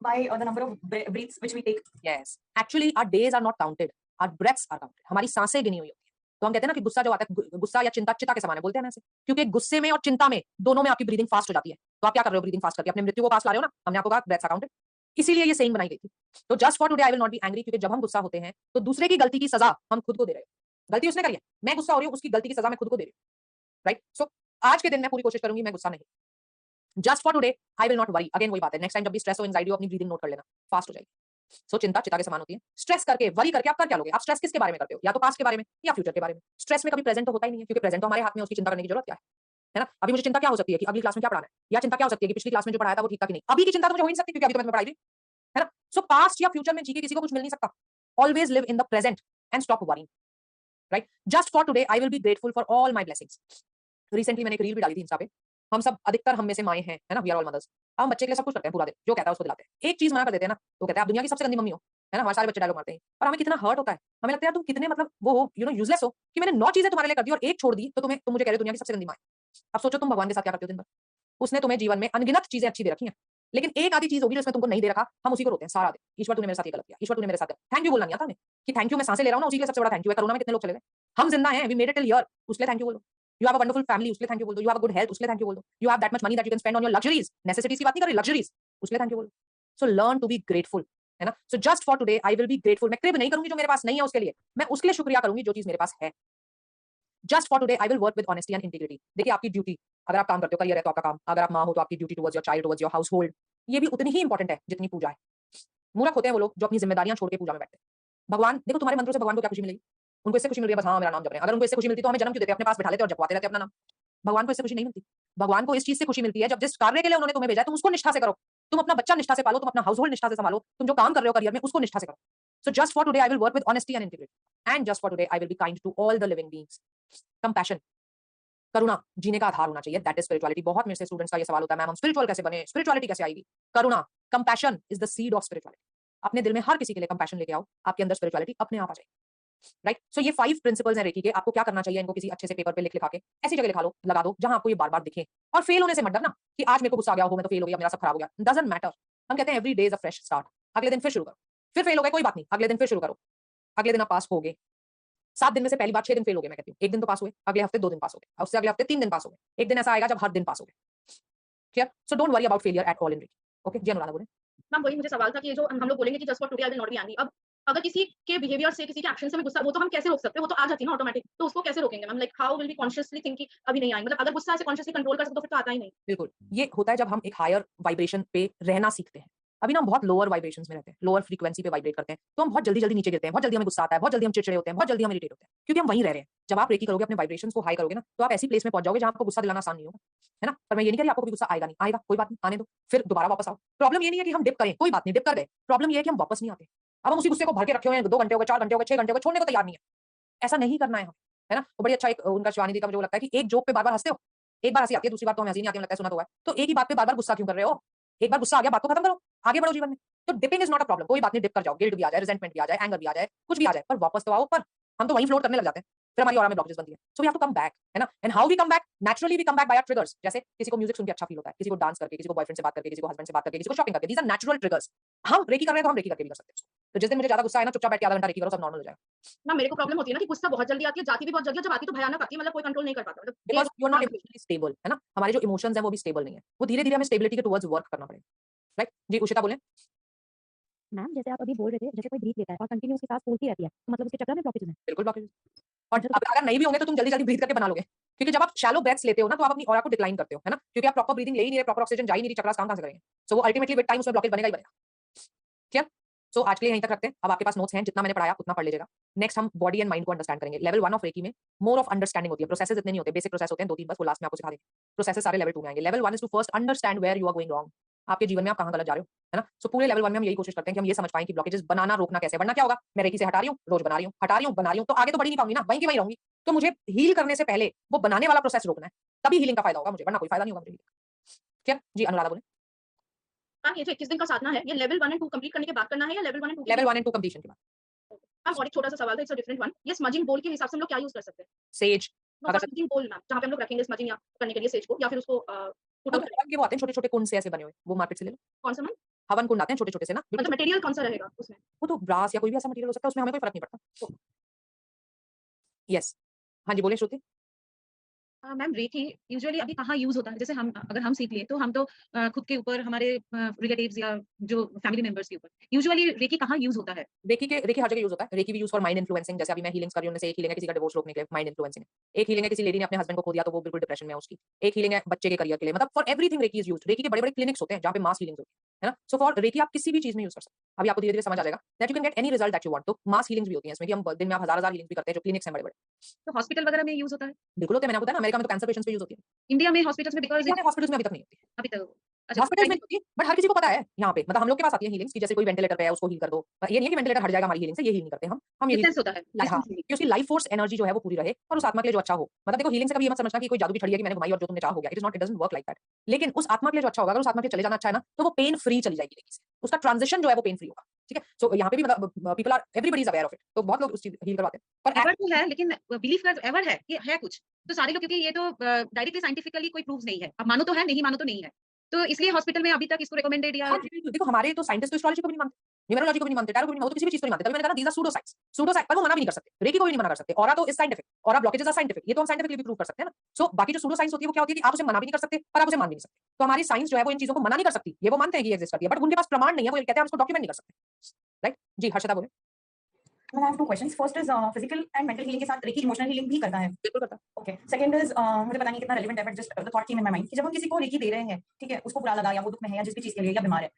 By the number of breaths which we take. Yes, actually our days are not counted, our breaths are counted. हमारी सांसें गिनी हुई होती है। तो हम कहते हैं ना कि गुस्सा जो आता है, गुस्सा या चिंता चिता के समान है, बोलते हैं ना ऐसे, क्योंकि गुस्से में और चिंता में दोनों में आपकी ब्रीदिंग फास्ट हो जाती है। तो आप क्या कर रहे हो ब्रीदिंग फास्ट करके? अपने मृत्यु को पास ला रहे हो ना। हमने आपको कहा ब्रेथ्स आर काउंटेड, इसीलिए ये सेइंग बनाई गई थी। तो just for today I will not be angry, क्योंकि जब हम गुस्सा होते हैं तो दूसरे की गलती की सजा हम खुद को दे रहे हैं। गलती उसने करी है, मैं गुस्सा हो रही हूँ, उसकी गलती की सजा मैं खुद को दे रही हूँ, राइट। सो आज के दिन मैं पूरी कोशिश करूंगी मैं गुस्सा नहीं। Just for today I will not worry. Again वही बात है, नेक्स्ट टाइम जब भी स्ट्रेस हो, एंजाइटी हो, अपनी ब्रीदिंग नोट कर लेना, फास्ट हो जाएगी। सो चिंता चिता के समान होती है। स्ट्रेस करके, वरी करके आप कर क्या लोगे? आप स्ट्रेस किसके बारे में करते हो? या तो पास्ट के बारे में या फ्यूचर के बारे में। स्ट्रेस में कभी प्रेजेंट तो होता ही नहीं है, क्योंकि प्रेजेंट तो हमारे हाथ में, उसकी चिंता करने की जरूरत क्या है ना। अभी मुझे चिंता क्या हो सकती है कि अगली क्लास में क्या पढ़ाना है, या चिंता क्या हो सकती है कि पिछली क्लास में जो पढ़ाया था वो ठीक था कि नहीं। अभी की चिंता तो मुझे हो ही नहीं सकती, क्योंकि अभी तो मैं पढ़ाई रही, है ना। सो पास्ट या फ्यूचर में जी के किसी को कुछ मिल नहीं सकता। Always live in the present and stop worrying, right. Just for today I will be grateful for all my blessings. Recently मैंने एक रील भी डाली थी इंस्टा पे। हम सब, अधिकतर हम में से माएँ हैं, है ना, वी आर ऑल मदर्स। हम बच्चे के लिए सब कुछ करते हैं पूरा दिन, जो कहता है उसको दिलाते हैं। एक चीज मना कर देते हैं ना, तो कहते हैं आप दुनिया की सबसे गंदी मम्मी हो, है ना। हमारे सारे बच्चे डायलॉग मारते हैं और हमें कितना हर्ट होता है। हमें लगता है तुम कितने मतलब वो हो, यू नो, यूजलेस हो, कि मैंने 9 चीजें तुम्हारे लिए कर दी और एक छोड़ दी, तो तुम मुझे कह रहे हो दुनिया की सबसे गंदी माँ। अब सोचो तुम भगवान के साथ क्या करते हो दिन भर। उसने तुम्हें जीवन में अनगिनत चीजें अच्छी दे रखी हैं, लेकिन एक आधी चीज होगी जो उसने तुमको नहीं दे रखा, हम उसी को रोते हैं सारा दिन। ईश्वर तूने मेरे साथ ये गलत किया, ईश्वर तूने मेरे साथ। थैंक यू बोलना नहीं आता हमें कि थैंक यू मैं सांसें ले रहा हूं ना, उसी के लिए सबसे बड़ा थैंक यू है। कोरोना में कितने लोग चले गए, हम जिंदा हैं, we made it till here, उसके लिए थैंक यू बोलो। You have a wonderful family, उसके लिए थैंक यू बोल दो। You have a good health, उसके लिए थैंक यू बोल दो। You have that much money that you can spend on your luxuries, necessities की बात नहीं कर रही, लग्जरीज, उसके लिए थैंक यू बोलो। So learn to be grateful, है ना। So just for today I will be grateful. मैं क्रिब नहीं करूंगी जो मेरे पास नहीं है उसके लिए, मैं उसके लिए शुक्रिया करूंगी जो चीज मेरे पास है। Just for today I will work with honesty and integrity. देखिए आपकी ड्यूटी, अगर आप काम करते हो, करियर है तो आपका काम, अगर आप माँ हो तो आपकी duty towards your child, towards your house hold, ये भी उतनी ही इंपॉर्टेंट है जितनी पूजा है। मूर्ख होते हैं वो लोग जो अपनी जिम्मेदारियां छोड़ के पूजा में बैठते हैं। भगवान, देखो तुम्हारे मंत्रों से भगवान को क्या खुशी मिलेगी? उनको इससे खुशी मिल रही है बस, हाँ मेरा नाम जप रहे हैं। अगर उनको इससे खुशी मिलती तो हमें जन्म क्यों देते, अपने पास बैठा लेते और जपवाते रहते अपना नाम। भगवान को इससे खुशी नहीं मिलती। भगवान को इस चीज से खुशी मिलती है जब जिस कार्य के लिए उन्होंने तुम्हें भेजा है तुम उसको निष्ठा से करो। तुम अपना बच्चा निष्ठा से पालो, तुम अपना हाउस होल्ड निष्ठा से संभालो, तुम जो काम कर रहे हो करियर में उसको निष्ठा से करो। So just for today I will work with honesty and integrity, and just for today I will be kind to all the living beings. Compassion, करुणा जीने का आधार होना चाहिए, दैट इज स्पिरिचुअलिटी। बहुत मेरे से स्टूडेंट्स का ये सवाल होता है, मैम हम स्पिरिचुअल कैसे बने, स्पिरिचुअलिटी कैसे आएगी? करुणा, compassion is the seed of spirituality. अपने दिल में हर किसी के लिए कंपैशन लेके आओ, आपके अंदर स्पिरिचुअलिटी अपने आप आ जाएगी, राइट। सो ये 5 प्रिंसिपल्स हैं रेकी के। आपको क्या करना चाहिए, इनको किसी अच्छे से पेपर पे लिख लिखा के ऐसी जगह लिखा लो, लगा दो जहां आपको ये बार बार दिखे। और फेल होने से मत डरना कि आज मेरे को गुस्सा आ गया हो, मैं तो फेल हो गया, मेरा सब खराब हो गया, डजंट मैटर। हम कहते हैं every day is a fresh start. अगले दिन फिर शुरू करो, फिर फेल हो गए कोई बात नहीं, अगले दिन फिर शुरू करो, अगले दिन आप पास हो गए। 7 दिन में से पहली बार 6 दिन फेल हो गए, मैं कहती हूँ एक दिन तो पास हुए, अगले हफ्ते 2 दिन पास हो गए, उससे अगले हफ्ते 3 दिन पास हो गए। एक दिन ऐसा आएगा जब हर दिन पास हो गए, clear. So don't worry about failure at all in reiki, okay. जी अनुराधा बोले। मैम वही मुझे सवाल था कि ये जो हम लोग बोलेंगे कि just for today I will not be angry, अब अगर किसी के बिहेवियर से, किसी के एक्शन से हमें गुस्सा, वो तो हम कैसे रोक सकते हैं? वो तो आ जाती है ना ऑटोमेटिक, तो उसको कैसे रोकेंगे ma'am? Like how will we consciously think कि अभी नहीं आएंगे? मतलब अगर गुस्सा से कॉन्शियसली कंट्रोल कर सकते तो फिर तो आता ही नहीं। बिल्कुल, ये होता है जब हम एक हायर वाइब्रेशन पे रहना सीखते हैं। अभी ना हम बहुत लोअर वाइब्रेशंस में रहते हैं, लोअर फ्रीक्वेंसी पे वाइब्रेट करते हैं, तो हम बहुत जल्दी-जल्दी नीचे गिरते हैं, बहुत जल्दी हमें गुस्सा आता है, बहुत जल्दी हम चिड़चिड़े होते हैं, बहुत जल्दी हम इरिटेट होते हैं, क्योंकि हम वहीं रह रहे हैं। जब आप रेकी करोगे, अपने वाइब्रेशंस को हाई करोगे ना, तो आप ऐसी प्लेस में पहुंच जाओगे जहां आपको गुस्सा दिलाना आसान नहीं होगा, है ना। पर मैं ये नहीं कह रही आपको कभी गुस्सा आएगा नहीं, आएगा, कोई बात नहीं, आने दो, फिर दोबारा वापस आओ। प्रॉब्लम ये नहीं है कि हम डिप करें, कोई बात नहीं, डिप कर गए, प्रॉब्लम ये है कि हम वापस नहीं आते। अब हम उसी गुस्से को भर के रखे हुए हैं, 2 घंटे हो गए, 4 घंटे हो गए, 6 घंटे हो गए, छोड़ने को तैयार नहीं है। ऐसा नहीं करना है हमें, है ना। वो बड़ी अच्छा एक उनका शिवानी दी का मुझे वो लगता है कि एक जोक पे बार-बार हंसते हो, एक बार हंसी आती है, दूसरी बार तो हमें हंसी नहीं आती, हमें लगता है सुना तो हुआ है, तो एक ही बात पे बार-बार गुस्सा क्यों कर रहे हो? एक बार गुस्सा आ गया, बात को खत्म करो, आगे बढ़ो जीवन में। तो dipping is not a problem, कोई बात नहीं, डिप कर जाओ, गिल्ट भी आ जाए, रिजेंटमेंट भी आ जाए, एंगर भी आ जाए, कुछ भी आ जाए, पर वापस तो आओ। पर हम तो वहीं फ्लोट करने लग जाते हैं, फिर हमारी ऑरा में ब्लॉकेजेस बनती है. So we have to come back, है ना. And how we come back? Naturally we come back by our triggers. जैसे किसी को म्यूजिक सुन के अच्छा फील होता है, किसी को डांस करके, किसी को बॉयफ्रेंड से बात करके, किसी को हस्बैंड से बात करके, किसी को शॉपिंग करके. These are natural triggers. हम रेकी कर रहे हैं तो हम रेकी करके भी कर सकते हैं. तो जिस दिन मुझे ज्यादा गुस्सा आए ना, चुपचाप बैठ के आधा घंटा रेकी करो, सब नॉर्मल हो जाएगा. ना मेरे को प्रॉब्लम होती है ना कि गुस्सा बहुत जल्दी आती है, जाती भी बहुत जल्दी है, जब आती तो भयानक आती है, मतलब कोई कंट्रोल नहीं कर पाता. मतलब because you are not emotionally stable, है ना. हमारे जो इमोशंस हैं वो भी स्टेबल नहीं है. वो धीरे-धीरे हमें स्टेबिलिटी के टुवर्ड्स वर्क करना पड़ेगा. राइट? जी, उषिता बोलें. मैम जैसे आप अभी बोल रहे थे, जैसे कोई ब्रीथ लेता है और कंटिन्यू उसकी सांस फूलती रहती है, तो मतलब उसके चक्र में ब्लॉकेज है। बिल्कुल ब्लॉकेज. और अगर नहीं भी होंगे तो तुम जल्दी-जल्दी ब्रीथ करके बना लोगे. क्योंकि जब आप शैलो ब्रेथ्स लेते हो ना, तो आप अपनी ऑरा को डिक्लाइन करते हो, है ना. क्योंकि आप प्रॉपर ब्रीथिंग ले ही नहीं रहे, प्रॉपर ऑक्सीजन जा ही नहीं रही, चक्रास काम कहां से करेंगे. सो वो अल्टीमेटली विद टाइम उसमें ब्लॉकेज बनेगा ही बनेगा. क्लियर? सो आज के लिए यहीं तक रखते हैं. अब आपके पास नोट्स हैं, जितना मैंने पढ़ाया उतना पढ़ लीजिएगा. नेक्स्ट हम बॉडी एंड माइंड को अंडरस्टैंड करेंगे. लेवल 1 ऑफ रेकी में मोर ऑफ अंडरस्टैंडिंग होती है. प्रोसेसेस इतने नहीं होते, बेसिक प्रोसेस होते हैं 2-3 बस, वो लास्ट में आपको सिखा देंगे. प्रोसेसेस सारे लेवल 2 में आएंगे. Level 1 is to first understand where you are going wrong. आपके जीवन में आप कहां गलत जा रहे हो, है ना. सो पूरे लेवल 1 में हम यही कोशिश करते हैं कि हम ये समझ पाएं कि ब्लॉकेजेस बनाना रोकना कैसे है. वरना क्या होगा, मैं रेकी से हटा रही हूं, रोज बना रही हूं, हटा रही हूं, बना रही हूं, तो आगे तो बढ़ ही नहीं पाऊंगी ना, वहीं की वहीं रहूंगी. तो मुझे हील करने से पहले वो बनाने वाला प्रोसेस रोकना है, तभी हीलिंग का फायदा होगा मुझे, वरना कोई फायदा नहीं होगा मुझे. क्लियर? जी, अनुराधा बोले. मैम ये जो 21 दिन का साधना है, ये लेवल 1 एंड 2 कंप्लीट करने के बाद करना है या level 1 and 2? Level 1 and 2 completion के बाद. मैम और एक छोटा सा सवाल था, इट्स अ डिफरेंट वन. ये स्मजिंग बोल के हिसाब से हम लोग क्या यूज कर सकते हैं? सेज. अगर स्मजिंग बोल मैम, जहां पे हम लोग रखेंगे स्मजिंग या करने के लिए सेज को, या फिर उसको पुट आउट हवन के वो आते हैं छोटे-छोटे कुंड से ऐसे बने हुए, वो मार्केट से ले लो. कौन सा मैम? हवन कुंड आते हैं छोटे-छोटे से ना, बिल्कुल. मतलब मटेरियल कौन सा रहेगा उसमें? वो तो ब्रास या कोई भी ऐसा मटेरियल हो सकता है, उसमें हमें कोई फर्क नहीं पड़ता. यस. हाँ जी, बोलिए श्रुति. मैम रेकी यूजुअली अभी कहाँ यूज होता है? जैसे हम अगर हम सीख लिए तो हम तो खुद के ऊपर, हमारे रिलेटिव्स या जो फैमिली मेंबर्स के ऊपर, यूजुअली रेकी कहाँ यूज होता है? रेकी हर जगह यूज होता है. रेकी भी यूज फॉर माइंड इन्फ्लुएंसिंग. जैसे अभी मैं हीलिंग्स कर रही हूं, उनमें से एक हीलिंग है किसी का डिवोर्स रोकने के लिए, माइंड इन्फ्लुएंसिंग. एक हीलिंग है किसी लेडी ने अपने हस्बैंड को खो दिया तो वो बिल्कुल डिप्रेशन में है उसकी. एक हीलिंग है बच्चे के करियर के लिए. मतलब for everything Reiki is used. Reiki के बड़े-बड़े क्लिनिक्स होते हैं जहां पे मास हीलिंग्स होती है ना. सो फॉर रेकी आप किसी भी चीज में यूज कर सकते हैं. अभी आपको धीरे-धीरे समझ आ जाएगा that you can get any result that you want. तो मास हीलिंग्स भी होती हैं इसमें, कि हम दिन में आप हजार-हजार हीलिंग्स भी करते हैं जो क्लिनिक्स हैं बड़े-बड़े. तो हॉस्पिटल वगैरह में यूज होता है? बिल्कुल होते हैं. मैंने आपको बताया ना, अमेरिका में तो कैंसर पेशेंट्स पे यूज होती है. इंडिया में हॉस्पिटल्स में बिकॉज़ इंडिया में हॉस्पिटल्स में अभी तक नहीं होती. अभी तक अच्छा हॉस्पिटल्स में नहीं होती, बट हर किसी को पता है यहाँ पे. मतलब हम लोग के पास आती है हीलिंग्स कि जैसे कोई वेंटिलेटर पे है उसको हील कर दो. ये नहीं है कि वेंटिलेटर हट जाएगा हमारी हीलिंग से, ये हील नहीं करते हम ये डिस्टेंस होता है हाँ, डिस्टेंस कि उसकी लाइफ फोर्स एनर्जी जो है वो पूरी रहे और उस आत्मा के लिए जो अच्छा हो. मतलब देखो, हीलिंग से कभी ये मत समझना कि कोई जादू की छड़ी है कि मैंने घुमाई और जो तुमने चाहा हो गया. It is not, it doesn't work like that. लेकिन उस आत्मा के लिए जो अच्छा होगा, अगर उस आत्मा के चले जाना अच्छा है ना, तो वो पेन फ्री चली जाएगी लेकिन से. उसका ट्रांजिशन जो है वो पेन फ्री होगा. ठीक है. सो यहाँ पे भी मतलब people are, everybody is aware of it. तो बहुत लोग उस चीज हील करवाते हैं. पर एवर तो है, लेकिन बिलीव कर एवर है कि है कुछ, तो सारे लोग, क्योंकि ये तो डायरेक्टली साइंटिफिकली कोई प्रूफ नहीं है. अब मानो तो है, नहीं मानो तो नहीं है. तो इसलिए हॉस्पिटल में अभी तक इसको रिकमेंडेड या हाँ, देखो हमारे तो साइंटिस्ट तो एस्ट्रोलॉजी को भी नहीं मानते, न्यूमरोलॉजी को भी नहीं मानते, टैरो को भी नहीं मानते, तो किसी भी चीज को नहीं मानते. तभी मैंने कहा these are pseudo science. Pseudo science पर वो मना भी नहीं कर सकते. रेकी को भी नहीं मना कर सकते. ऑरा तो is scientific. Aura blockages are scientific. ये तो हम साइंटिफिकली भी प्रूव कर सकते हैं ना. सो बाकी जो सूडो साइंस होती है वो क्या होती है कि आप उसे मना भी नहीं कर सकते पर आप उसे मान भी नहीं सकते. तो हमारी साइंस जो है वो इन चीजों को मना नहीं कर सकती. ये वो मानते हैं कि एग्जिस्ट करती है, बट उनके पास प्रमाण नहीं है. वो कहते हैं हम इसको डॉक्यूमेंट नहीं कर सकते. राइट जी, हर्षदा बोले. I have two questions. First is physical and mental healing के साथ रेकी इमोशनल हीलिंग भी करता है. बिल्कुल करता है. ओके. सेकंड इज मुझे पता नहीं कितना रेलेवेंट है, but just the thought came in my mind कि जब हम किसी को रेकी दे रहे हैं, ठीक है, उसको बुरा लगा या वो दुख में है या जिस भी चीज के लिए या बीमार है,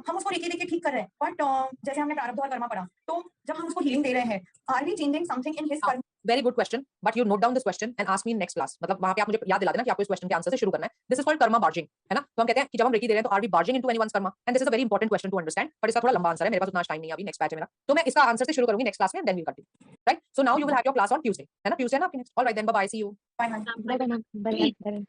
हम उसको रेकी देके ठीक कर रहे हैं. बट जैसे हमने प्रारब्ध और कर्मा पढ़ा, तो जब हम उसको हीलिंग दे रहे हैं, are we changing something in his karma? Very good question, but you note down this question and ask me in next class. मतलब वहां पे आप मुझे याद दिला देना कि आपको इस क्वेश्चन के आंसर से शुरू करना है. दिस इज कॉल्ड कर्मा बार्जिंग, है ना. तो हम कहते हैं कि जब हम रेकी दे रहे हैं तो are we barging into anyone's karma, and this is a very important question to understand. But इसका थोड़ा लंबा आंसर है, मेरे पास उतना टाइम नहीं है अभी, नेक्स्ट बैच है मेरा, तो मैं इसका आंसर से शुरू करूंगी नेक्स्ट क्लास में, then we will continue. Right. So now you will have your class on Tuesday, है ना. ट्यूसडे ना आपकी next. Alright then, bye bye, see you. Bye, man. Bye bye ma'am, bye bye.